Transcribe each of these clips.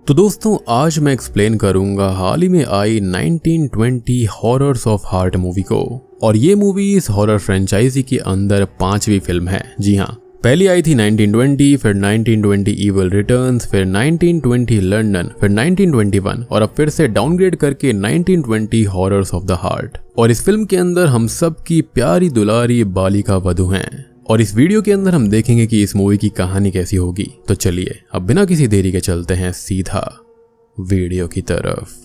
तो दोस्तों आज मैं एक्सप्लेन करूंगा हाल ही में आई 1920 हॉरर्स ऑफ हार्ट मूवी को। और ये मूवी इस हॉरर फ्रेंचाइजी के अंदर 5वीं फिल्म है। जी हाँ, पहली आई थी 1920, फिर 1920 इविल रिटर्न्स, फिर 1920 लंदन, फिर 1921 और अब फिर से डाउनग्रेड करके 1920 हॉरर्स ऑफ द हार्ट। और इस फिल्म के अंदर हम सब की प्यारी दुलारी बालिका वधू हैं। और इस वीडियो के अंदर हम देखेंगे कि इस मूवी की कहानी कैसी होगी। तो चलिए अब बिना किसी देरी के चलते हैं सीधा वीडियो की तरफ।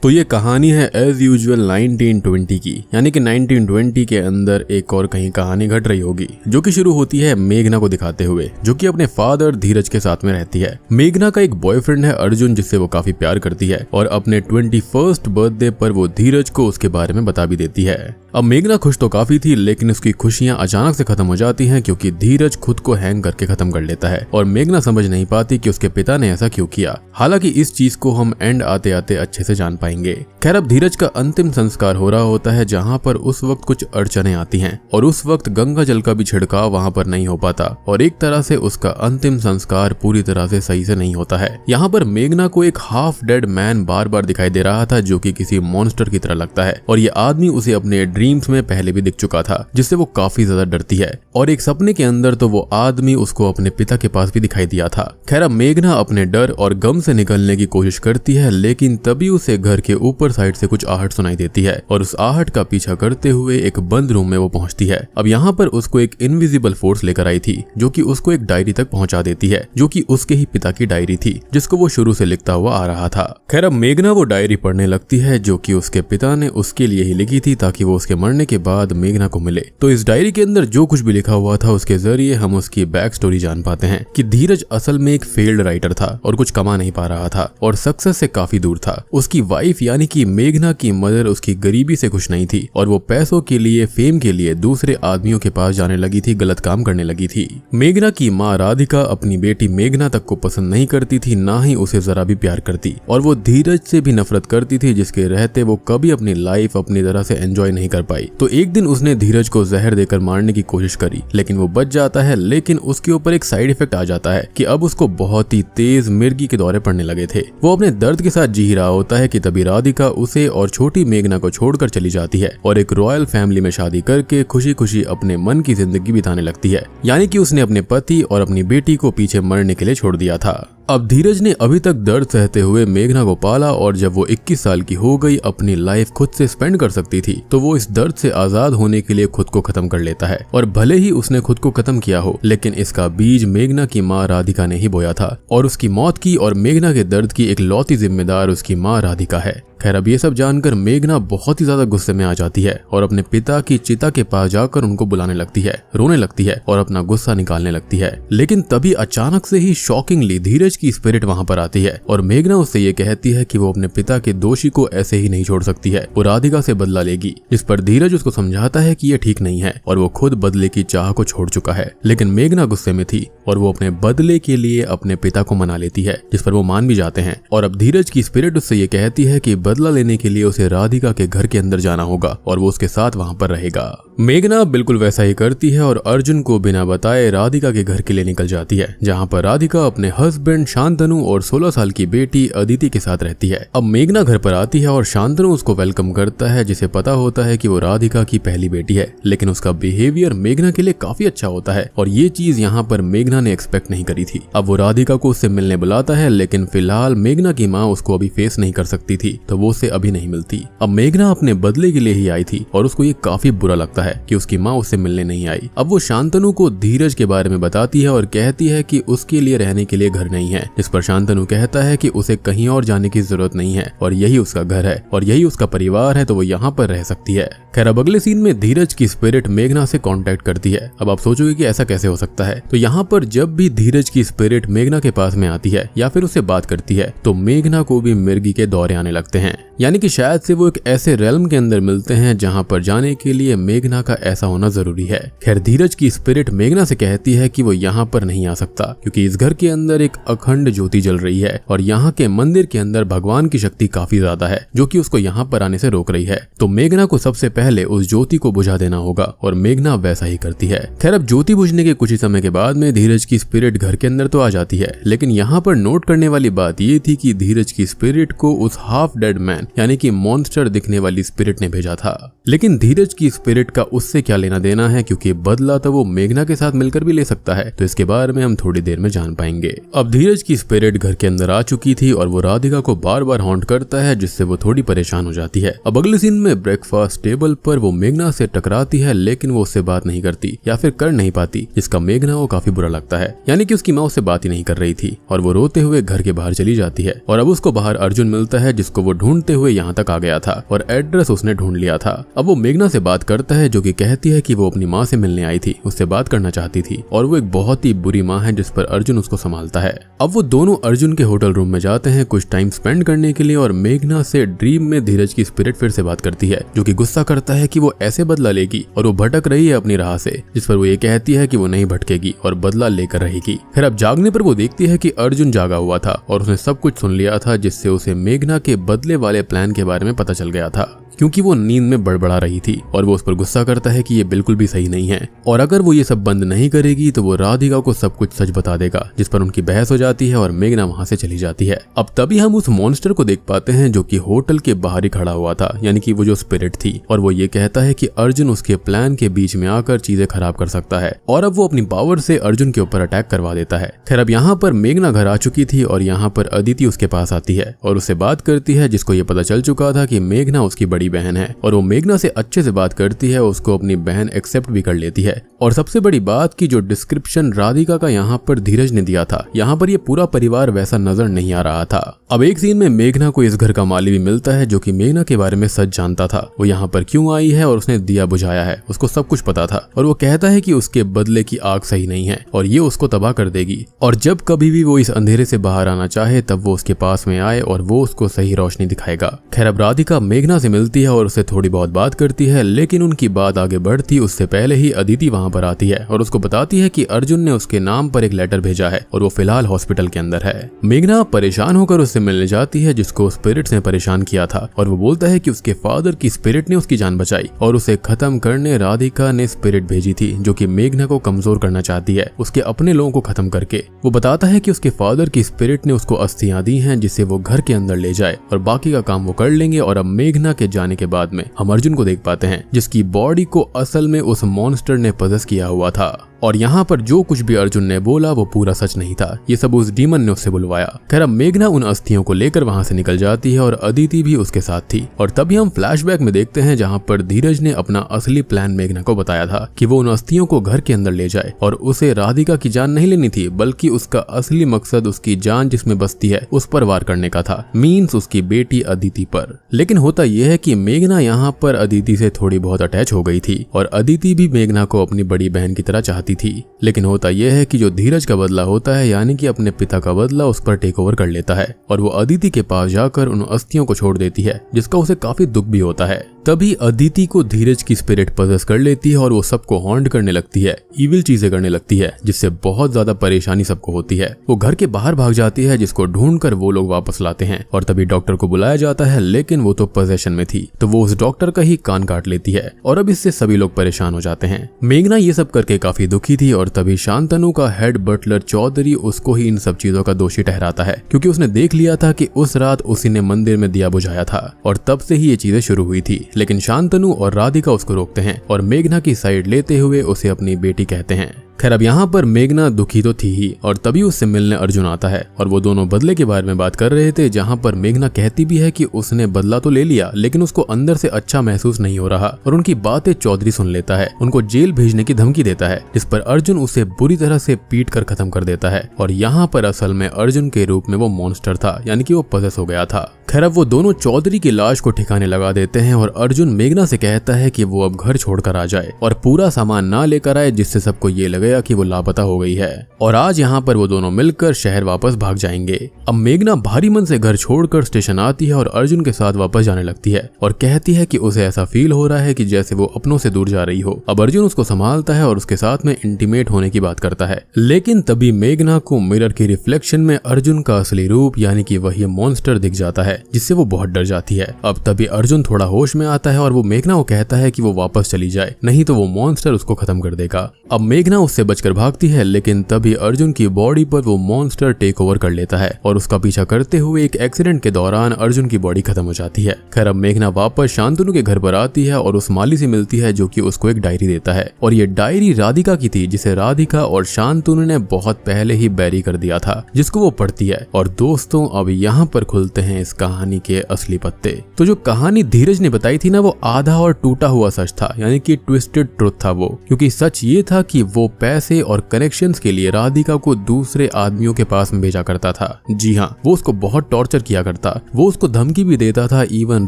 तो ये कहानी है एज यूजुअल 1920 की, यानी कि 1920 के अंदर एक और कहीं कहानी घट रही होगी, जो कि शुरू होती है मेघना को दिखाते हुए, जो कि अपने फादर धीरज के साथ में रहती है। मेघना का एक बॉयफ्रेंड है अर्जुन, जिससे वो काफी प्यार करती है और अपने 21st बर्थडे पर वो धीरज को उसके बारे में बता भी देती है। अब मेघना खुश तो काफी थी, लेकिन उसकी खुशियां अचानक से खत्म हो जाती हैं क्योंकि धीरज खुद को हैंग करके खत्म कर लेता है और मेघना समझ नहीं पाती कि उसके पिता ने ऐसा क्यों किया। हालांकि इस चीज को हम एंड आते आते अच्छे से जान पाएंगे। खैर, अब धीरज का अंतिम संस्कार हो रहा होता है, जहाँ पर उस वक्त कुछ अड़चने आती हैं और उस वक्त गंगा जल का भी छिड़काव वहाँ पर नहीं हो पाता और एक तरह से उसका अंतिम संस्कार पूरी तरह से सही से नहीं होता है। यहाँ पर मेघना को एक हाफ डेड मैन बार बार दिखाई दे रहा था, जो कि किसी मॉन्स्टर की तरह लगता है और ये आदमी उसे अपने ड्रीम्स में पहले भी दिख चुका था, जिससे वो काफी ज्यादा डरती है। और एक सपने के अंदर तो वो आदमी उसको अपने पिता के पास भी दिखाई दिया था। खैर, अब मेघना अपने डर और गम से निकलने की कोशिश करती है, लेकिन तभी उसे घर के ऊपर साइड से कुछ आहट सुनाई देती है और उस आहट का पीछा करते हुए एक बंद रूम में वो पहुंचती है। अब यहाँ पर उसको एक इनविजिबल फोर्स लेकर आई थी, जो कि उसको एक डायरी तक पहुंचा देती है, जो कि उसके ही पिता की डायरी थी, जिसको वो शुरू से लिखता हुआ आ रहा था। खैर, अब मेघना वो डायरी पढ़ने लगती है, जो कि उसके पिता ने उसके लिए ही लिखी थी ताकि वो उसके मरने के बाद मेघना को मिले। तो इस डायरी के अंदर जो कुछ भी लिखा हुआ था, उसके जरिए हम उसकी बैक स्टोरी जान पाते हैं कि धीरज असल में एक फेल्ड राइटर था और कुछ कमा नहीं पा रहा था और सक्सेस से काफी दूर था। उसकी वाइफ यानी कि मेघना की मदर उसकी गरीबी से खुश नहीं थी और वो पैसों के लिए, फेम के लिए दूसरे आदमियों के पास जाने लगी थी, गलत काम करने लगी थी। मेघना की माँ राधिका अपनी बेटी मेघना तक को पसंद नहीं करती थी, ना ही उसे जरा भी प्यार करती और वो धीरज से भी नफरत करती थी, जिसके रहते वो कभी अपनी लाइफ अपनी तरह से एंजॉय नहीं कर पाई। तो एक दिन उसने धीरज को जहर देकर मारने की कोशिश करी, लेकिन वो बच जाता है। लेकिन उसके ऊपर एक साइड इफेक्ट आ जाता है कि अब उसको बहुत ही तेज मिर्गी के दौरे पड़ने लगे थे। वो अपने दर्द के साथ जी रहा होता है कि तभी राधिका उसे और छोटी मेघना को छोड़कर चली जाती है और एक रॉयल फैमिली में शादी करके खुशी खुशी अपने मन की जिंदगी बिताने लगती है। यानी कि उसने अपने पति और अपनी बेटी को पीछे मरने के लिए छोड़ दिया था। अब धीरज ने अभी तक दर्द सहते हुए मेघना को पाला और जब वो 21 साल की हो गई, अपनी लाइफ खुद से स्पेंड कर सकती थी, तो वो इस दर्द से आजाद होने के लिए खुद को खत्म कर लेता है। और भले ही उसने खुद को खत्म किया हो, लेकिन इसका बीज मेघना की माँ राधिका ने ही बोया था और उसकी मौत की और मेघना के दर्द की इकलौती जिम्मेदार उसकी माँ राधिका है। खैर, अब ये सब जानकर मेघना बहुत ही ज्यादा गुस्से में आ जाती है और अपने पिता की चिता के पास जाकर उनको बुलाने लगती है, रोने लगती है और अपना गुस्सा निकालने लगती है। लेकिन तभी अचानक से ही शॉकिंगली धीरज की स्पिरिट वहां पर आती है और मेघना उससे ये कहती है कि वो अपने पिता के दोषी को ऐसे ही नहीं छोड़ सकती है, वो राधिका से बदला लेगी। जिस पर धीरज उसको समझाता है कि ये ठीक नहीं है और वो खुद बदले की चाह को छोड़ चुका है। लेकिन मेघना गुस्से में थी और वो अपने बदले के लिए अपने पिता को मना लेती है, जिस पर वो मान भी जाते हैं। और अब धीरज की स्पिरिट उससे ये कहती है कि बदला लेने के लिए उसे राधिका के घर के अंदर जाना होगा और वो उसके साथ वहां पर रहेगा। मेघना बिल्कुल वैसा ही करती है और अर्जुन को बिना बताए राधिका के घर के लिए निकल जाती है, जहां पर राधिका अपने हस्बैंड शांतनु और 16 साल की बेटी अदिति के साथ रहती है। अब मेघना घर पर आती है और शांतनु उसको वेलकम करता है, जिसे पता होता है कि वो राधिका की पहली बेटी है, लेकिन उसका बिहेवियर मेघना के लिए काफी अच्छा होता है और ये चीज यहाँ पर मेघना ने एक्सपेक्ट नहीं करी थी। अब वो राधिका को उससे मिलने बुलाता है, लेकिन फिलहाल मेघना की माँ उसको अभी फेस नहीं कर सकती थी, तो वो उससे अभी नहीं मिलती। अब मेघना अपने बदले के लिए ही आई थी और उसको ये काफी बुरा लगता है कि उसकी माँ उससे मिलने नहीं आई। अब वो शांतनु को धीरज के बारे में बताती है और कहती है कि उसके लिए रहने के लिए घर नहीं है, जिस पर शांतनु कहता है कि उसे कहीं और जाने की जरूरत नहीं है और यही उसका घर है और यही उसका परिवार है, तो वो यहाँ पर रह सकती है। खैर, अब अगले सीन में धीरज की स्पिरिट मेघना से कांटेक्ट करती है। अब आप सोचोगे कि ऐसा कैसे हो सकता है, तो यहाँ पर जब भी धीरज की स्पिरिट मेघना के पास में आती है या फिर उससे बात करती है, तो मेघना को भी मिर्गी के दौरे आने लगते हैं। यानी कि शायद से वो एक ऐसे रेल्म के अंदर मिलते हैं जहाँ पर जाने के लिए मेघना मेघना का ऐसा होना जरूरी है। खैर धीरज की स्पिरिट मेघना से कहती है कि वो यहाँ पर नहीं आ सकता क्योंकि इस घर के अंदर एक अखंड ज्योति जल रही है और यहाँ के मंदिर के अंदर भगवान की शक्ति काफी ज्यादा है जो कि उसको यहाँ पर आने से रोक रही है। तो मेघना को सबसे पहले उस ज्योति को बुझा देना होगा और मेघना वैसा ही करती है। खैर अब ज्योति बुझने के कुछ ही समय के बाद में धीरज की स्पिरिट घर के अंदर तो आ जाती है, लेकिन यहाँ पर नोट करने वाली बात ये थी कि धीरज की स्पिरिट को उस हाफ डेड मैन यानी कि मॉन्स्टर दिखने वाली स्पिरिट ने भेजा था। लेकिन धीरज की स्पिरिट का उससे क्या लेना देना है क्योंकि बदला तो वो मेघना के साथ मिलकर भी ले सकता है, तो इसके बारे में हम थोड़ी देर में जान पाएंगे। अब धीरज की स्पिरिट घर के अंदर आ चुकी थी और वो राधिका को बार बार हॉन्ट करता है जिससे वो थोड़ी परेशान हो जाती है। अब अगले सीन में ब्रेकफास्ट टेबल पर वो मेघना से टकराती है लेकिन वो उससे बात नहीं करती या फिर कर नहीं पाती, जिसका मेघना को काफी बुरा लगता है। यानी कि उसकी माँ उससे बात ही नहीं कर रही थी और वो रोते हुए घर के बाहर चली जाती है। और अब उसको बाहर अर्जुन मिलता है जिसको वो ढूंढते हुए यहाँ तक आ गया था और एड्रेस उसने ढूंढ लिया था। अब वो मेघना से बात करता है जो कि कहती है कि वो अपनी माँ से मिलने आई थी, उससे बात करना चाहती थी और वो एक बहुत ही बुरी माँ है जिस पर अर्जुन उसको संभालता है। अब वो दोनों अर्जुन के होटल रूम में जाते हैं कुछ टाइम स्पेंड करने के लिए और मेघना से ड्रीम में धीरज की स्पिरिट फिर से बात करती है जो कि गुस्सा करता है कि वो ऐसे बदला लेगी और वो भटक रही है अपनी राह से, जिस पर वो ये कहती है कि वो नहीं भटकेगी और बदला लेकर रहेगी। फिर अब जागने पर वो देखती है कि अर्जुन जागा हुआ था और उसने सब कुछ सुन लिया था जिससे उसे मेघना के बदले वाले प्लान के बारे में पता चल गया था क्योंकि वो नींद में बड़बड़ा रही थी और वो उस पर गुस्सा करता है कि ये बिल्कुल भी सही नहीं है और अगर वो ये सब बंद नहीं करेगी तो वो राधिका को सब कुछ सच बता देगा, जिस पर उनकी बहस हो जाती है और मेघना वहां से चली जाती है। अब तभी हम उस मॉन्स्टर को देख पाते हैं जो कि होटल के बाहर ही खड़ा हुआ था, यानी कि वो जो स्पिरिट थी, और वो ये कहता है कि अर्जुन उसके प्लान के बीच में आकर चीजें खराब कर सकता है और अब वो अपनी पावर से अर्जुन के ऊपर अटैक करवा देता है। खैर अब यहाँ पर मेघना घर आ चुकी थी और यहाँ पर अदिति उसके पास आती है और उससे बात करती है, जिसको ये पता चल चुका था कि मेघना उसकी बड़ी बहन है और वो मेघना से अच्छे से बात करती है, उसको अपनी बहन एक्सेप्ट भी कर लेती है। और सबसे बड़ी बात की जो डिस्क्रिप्शन राधिका का यहाँ पर धीरज ने दिया था, यहाँ पर ये पूरा परिवार वैसा नजर नहीं आ रहा था। अब एक सीन में मेघना को इस घर का माली भी मिलता है जो कि मेघना के बारे में सच जानता था, वो यहाँ पर क्यों आई है और उसने दिया बुझाया है, उसको सब कुछ पता था और वो कहता है कि उसके बदले की आग सही नहीं है और ये उसको तबाह कर देगी और जब कभी भी वो इस अंधेरे से बाहर आना चाहे तब वो उसके पास में आए और वो उसको सही रोशनी दिखाएगा। खैर अब राधिका मेघना से मिलती है और उसे थोड़ी बहुत बात करती है, लेकिन उनकी बात आगे बढ़ती उससे पहले ही अदिति वहां पर आती है और उसको बताती है कि अर्जुन ने उसके नाम पर एक लेटर भेजा है और वो फिलहाल हॉस्पिटल के अंदर है। मेघना परेशान होकर उससे मिलने जाती है जिसको स्पिरिट ने परेशान किया था और वो बोलता है कि उसके फादर की स्पिरिट ने उसकी जान बचाई और उसे खत्म करने राधिका ने स्पिरिट भेजी थी जो कि मेघना को कमजोर करना चाहती है उसके अपने लोगों को खत्म करके। वो बताता है कि उसके फादर की स्पिरिट ने उसको अस्थियां दी हैं जिसे वो घर के अंदर ले जाए और बाकी का काम वो कर लेंगे। और अब मेघना के जाने के बाद में हम अर्जुन को देख पाते हैं जिसकी बॉडी को असल में उस मॉन्स्टर ने पजेस किया हुआ था और यहाँ पर जो कुछ भी अर्जुन ने बोला वो पूरा सच नहीं था, ये सब उस डीमन ने उससे बुलवाया। खैर अब मेघना उन अस्थियों को लेकर वहां से निकल जाती है और अदिति भी उसके साथ थी और तभी हम फ्लैशबैक में देखते हैं जहाँ पर धीरज ने अपना असली प्लान मेघना को बताया था कि वो उन अस्थियों को घर के अंदर ले जाए और उसे राधिका की जान नहीं लेनी थी बल्कि उसका असली मकसद उसकी जान जिसमें बसती है उस पर वार करने का था, मीन्स उसकी बेटी अदिति पर। लेकिन होता यह है कि मेघना यहाँ पर अदिति से थोड़ी बहुत अटैच हो गई थी और अदिति भी मेघना को अपनी बड़ी बहन की तरह चाहती थी। लेकिन होता यह है कि जो धीरज का बदला होता है यानी कि अपने पिता का बदला उस पर टेक ओवर कर लेता है और वो अदिति के पास जाकर उन अस्थियों को छोड़ देती है जिसका उसे काफी दुख भी होता है। तभी अदिति को धीरज की स्पिरिट पजेस कर लेती है और वो सबको हॉन्ट करने लगती है, इविल चीजें करने लगती है जिससे बहुत ज्यादा परेशानी सबको होती है। वो घर के बाहर भाग जाती है जिसको ढूंढकर वो लोग वापस लाते हैं और तभी डॉक्टर को बुलाया जाता है, लेकिन वो तो पोजेशन में थी तो वो उस डॉक्टर का ही कान काट लेती है और अब इससे सभी लोग परेशान हो जाते हैं। मेघना ये सब करके काफी दुखी थी और तभी शांतनु का हेड बटलर चौधरी उसको ही इन सब चीजों का दोषी ठहराता है क्योंकि उसने देख लिया था कि उस रात उसी ने मंदिर में दिया बुझाया था और तब से ही ये चीजें शुरू हुई थी। लेकिन शांतनु और राधिका उसको रोकते हैं और मेघना की साइड लेते हुए उसे अपनी बेटी कहते हैं। खैर अब यहाँ पर मेघना दुखी तो थी ही और तभी उससे मिलने अर्जुन आता है और वो दोनों बदले के बारे में बात कर रहे थे, जहाँ पर मेघना कहती भी है कि उसने बदला तो ले लिया लेकिन उसको अंदर से अच्छा महसूस नहीं हो रहा और उनकी बातें चौधरी सुन लेता है, उनको जेल भेजने की धमकी देता है जिस पर अर्जुन उसे बुरी तरह से पीट कर खत्म कर देता है और यहाँ पर असल में अर्जुन के रूप में वो मॉन्स्टर था, यानी कि वो पजेस हो गया था। खैर अब वो दोनों चौधरी की लाश को ठिकाने लगा देते हैं और अर्जुन मेघना से कहता है कि वो अब घर छोड़कर आ जाए और पूरा सामान ना लेकर आए जिससे सबको ये लगे गया कि वो लापता हो गई है और आज यहाँ पर वो दोनों मिलकर शहर वापस भाग जाएंगे। अब मेघना भारी मन से घर छोड़कर स्टेशन आती है और अर्जुन के साथ वापस जाने लगती है और कहती है कि उसे ऐसा फील हो रहा है कि जैसे वो अपनों से दूर जा रही हो। अब अर्जुन उसको संभालता है और उसके साथ में इंटीमेट होने की बात करता है, लेकिन तभी मेघना को मिरर के रिफ्लेक्शन में अर्जुन का असली रूप यानी कि वही मॉन्स्टर दिख जाता है, जिससे वो बहुत डर जाती है। अब तभी अर्जुन थोड़ा होश में आता है और वो मेघना को कहता है कि वो वापस चली जाए, नहीं तो वो मॉन्स्टर उसको खत्म कर देगा। अब मेघना उससे बचकर भागती है, लेकिन तभी अर्जुन की बॉडी पर वो मॉन्स्टर टेक ओवर कर लेता है और उसका पीछा करते हुए एक एक्सीडेंट के दौरान अर्जुन की बॉडी खत्म हो जाती है। खैर अब मेघना वापस शांतनु के घर पर आती है और उस माली से मिलती है जो कि उसको एक डायरी देता है और ये डायरी राधिका की थी, जिसे राधिका और शांतनु ने बहुत पहले ही बैरी कर दिया था, जिसको वो पढ़ती है। और दोस्तों अब यहाँ पर खुलते हैं इस कहानी के असली पत्ते। तो जो कहानी धीरज ने बताई थी ना, वो आधा और टूटा हुआ सच था, यानी कि ट्विस्टेड ट्रुथ था वो, क्योंकि सच ये था कि वो पैसे और कनेक्शंस के लिए राधिका को दूसरे आदमियों के पास में भेजा करता था। जी हाँ, वो उसको बहुत टॉर्चर किया करता, वो उसको धमकी भी देता था। इवन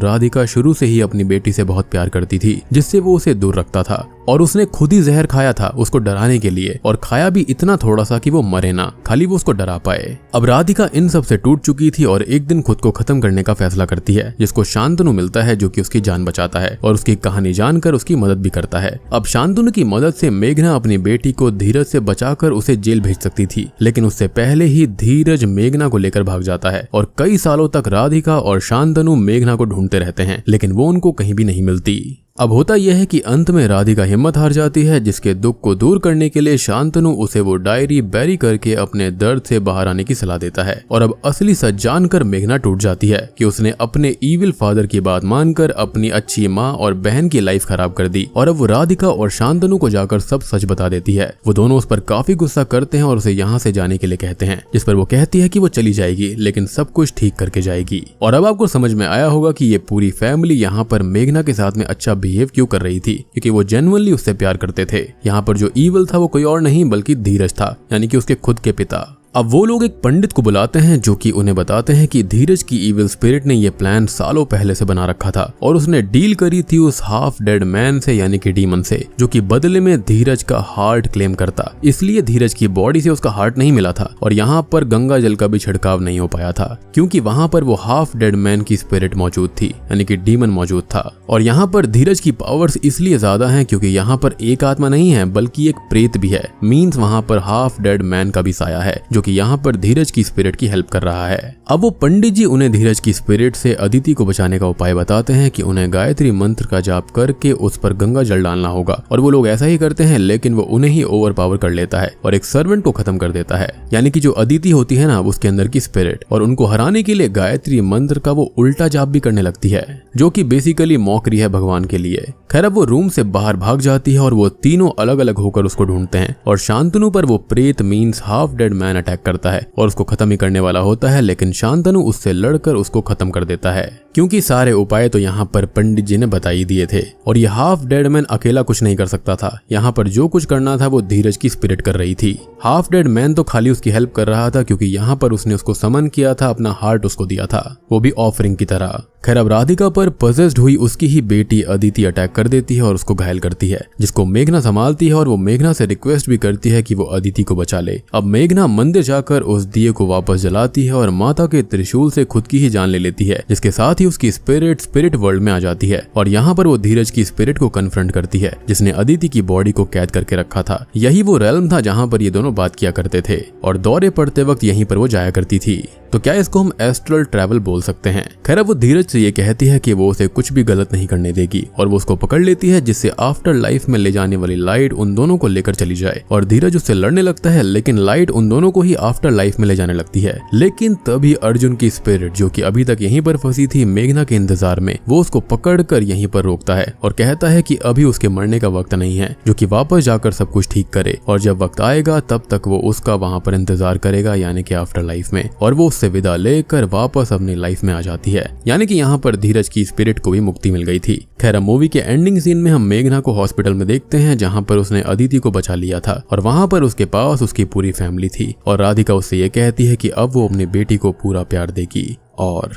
राधिका शुरू से ही अपनी बेटी से बहुत प्यार करती थी, जिससे वो उसे दूर रखता था और उसने खुद ही जहर खाया था उसको डराने के लिए, और खाया भी इतना थोड़ा सा कि वो मरे ना, खाली वो उसको डरा पाए। अब राधिका इन सब से टूट चुकी थी और एक दिन खुद को खत्म करने का फैसला करती है, जिसको शांतनु मिलता है जो कि उसकी जान बचाता है और उसकी कहानी जानकर उसकी मदद भी करता है। अब शांतनु की मदद से मेघना अपनी बेटी को धीरज से बचाकर उसे जेल भेज सकती थी, लेकिन उससे पहले ही धीरज मेघना को लेकर भाग जाता है और कई सालों तक राधिका और शांतनु मेघना को ढूंढते रहते हैं, लेकिन वो उनको कहीं भी नहीं मिलती। अब होता यह है कि अंत में राधिका हिम्मत हार जाती है, जिसके दुख को दूर करने के लिए शांतनु उसे वो डायरी बैरी करके अपने दर्द से बाहर आने की सलाह देता है। और अब असली सच जानकर मेघना टूट जाती है कि उसने अपने ईविल फादर की बात मानकर अपनी अच्छी माँ और बहन की लाइफ खराब कर दी, और अब वो राधिका और शांतनु को जाकर सब सच बता देती है। वो दोनों उस पर काफी गुस्सा करते हैं और उसे यहाँ से जाने के लिए कहते हैं, जिस पर वो कहती है कि वो चली जाएगी, लेकिन सब कुछ ठीक करके जाएगी। और अब आपको समझ में आया होगा कि ये पूरी फैमिली यहाँ पर मेघना के साथ में अच्छा बिहेव क्यों कर रही थी, क्योंकि वो जेन्युइनली उससे प्यार करते थे। यहाँ पर जो ईविल था वो कोई और नहीं बल्कि धीरज था, यानी कि उसके खुद के पिता। अब वो लोग एक पंडित को बुलाते हैं जो कि उन्हें बताते हैं कि धीरज की इविल स्पिरिट ने ये प्लान सालों पहले से बना रखा था और उसने डील करी थी उस हाफ डेड मैन से, यानी कि डीमन से, जो कि बदले में धीरज का हार्ट क्लेम करता। इसलिए धीरज की बॉडी से उसका हार्ट नहीं मिला था और यहाँ पर गंगा जल का भी छिड़काव नहीं हो पाया था, क्योंकि वहाँ पर वो हाफ डेड मैन की स्पिरिट मौजूद थी, यानी कि डीमन मौजूद था। और यहाँ पर धीरज की पावर्स इसलिए ज्यादा हैं क्योंकि यहाँ पर एक आत्मा नहीं है बल्कि एक प्रेत भी है। मीन्स वहाँ पर हाफ डेड मैन का भी साया है जो कि यहाँ पर धीरज की स्पिरिट की हेल्प कर रहा है। अब वो पंडित जी उन्हें धीरज की स्पिरिट से अदिति को बचाने का उपाय बताते हैं कि उन्हें गायत्री मंत्र का जाप करके उस पर गंगा जल डालना होगा, और वो लोग ऐसा ही करते हैं, लेकिन वो उन्हें ही ओवर पावर कर लेता है और एक सर्वेंट को खत्म कर देता है, यानी कि जो अदिति होती है ना उसके अंदर की स्पिरिट, और उनको हराने के लिए गायत्री मंत्र का वो उल्टा जाप भी करने लगती है, जो कि बेसिकली मॉकरी है भगवान के लिए। खैर अब वो रूम से बाहर भाग जाती है और वो तीनों अलग अलग होकर उसको ढूंढते हैं, और शांतनु पर वो प्रेत means half dead man attack करता है और उसको खत्म ही करने वाला होता है, लेकिन शांतनु उससे लड़कर उसको खत्म कर देता है, क्योंकि सारे उपाय तो यहाँ पर पंडित जी ने बता ही दिए थे और ये हाफ डेड मैन अकेला कुछ नहीं कर सकता था। यहाँ पर जो कुछ करना था वो धीरज की स्पिरिट कर रही थी। हाफ डेड मैन तो खाली उसकी हेल्प कर रहा था क्योंकि यहाँ पर उसने उसको समन किया था, अपना हार्ट उसको दिया था, वो भी ऑफरिंग की तरह। खैर अब राधिका पर पजेस्ड हुई उसकी ही बेटी अदिति अटैक कर देती है और उसको घायल करती है, जिसको मेघना संभालती है और वो मेघना से रिक्वेस्ट भी करती है कि वो अदिति को बचा ले। अब मेघना मंदिर जाकर उस दिए को वापस जलाती है और माता के त्रिशूल से खुद की ही जान ले लेती है, जिसके साथ ही उसकी स्पिरिट वर्ल्ड में आ जाती है और यहाँ पर वो धीरज की स्पिरिट को कन्फ्रंट करती है, जिसने अदिति की बॉडी को कैद करके रखा था। यही वो रेल्म था जहाँ पर ये दोनों बात किया करते थे और दौरे पड़ते वक्त यहीं पर वो जाया करती थी। तो क्या इसको हम एस्ट्रल ट्रैवल बोल सकते हैं। खैर वो धीरज से ये कहती है कि वो उसे कुछ भी गलत नहीं करने देगी और वो उसको पकड़ लेती है, जिससे आफ्टर लाइफ में ले जाने वाली लाइट उन दोनों को लेकर चली जाए और धीरज उससे लड़ने लगता है, लेकिन लाइट उन दोनों को ही आफ्टर लाइफ में ले जाने लगती है। लेकिन तभी अर्जुन की स्पिरिट, जो कि अभी तक यहीं पर फंसी थी मेघना के इंतजार में, वो उसको पकड़कर यहीं पर रोकता है और कहता है कि अभी उसके मरने का वक्त नहीं है, जो कि वापस जाकर सब कुछ ठीक करे और जब वक्त आएगा तब तक वो उसका वहां पर इंतजार करेगा, यानी कि आफ्टर लाइफ में, और वो उससे विदा लेकर वापस अपनी लाइफ में आ जाती है। यानी कि यहाँ पर धीरज की स्पिरिट को भी मुक्ति मिल गई थी। खैर मूवी के एंडिंग सीन में हम मेघना को हॉस्पिटल में देखते हैं, जहाँ पर उसने अदिति को बचा लिया था और वहां पर उसके पास उसकी पूरी फैमिली थी और राधिका उससे ये कहती है कि अब वो अपनी बेटी को पूरा प्यार देगी। और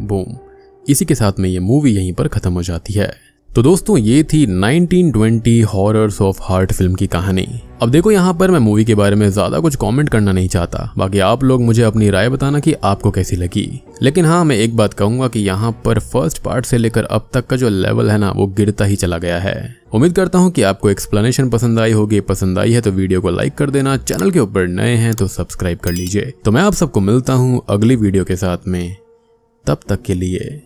बूम, इसी के साथ में ये मूवी यहीं पर खत्म हो जाती है। तो दोस्तों ये थी 1920 हॉरर्स ऑफ हार्ट फिल्म की कहानी। अब देखो यहाँ पर मैं मूवी के बारे में ज्यादा कुछ कमेंट करना नहीं चाहता, बाकी आप लोग मुझे अपनी राय बताना कि आपको कैसी लगी। लेकिन हाँ, मैं एक बात कहूंगा कि यहाँ पर फर्स्ट पार्ट से लेकर अब तक का जो लेवल है ना, वो गिरता ही चला गया है। उम्मीद करता हूँ कि आपको एक्सप्लेनेशन पसंद आई होगी। पसंद आई है तो वीडियो को लाइक कर देना, चैनल के ऊपर नए हैं तो सब्सक्राइब कर लीजिए। तो मैं आप सबको मिलता हूँ अगली वीडियो के साथ में, तब तक के लिए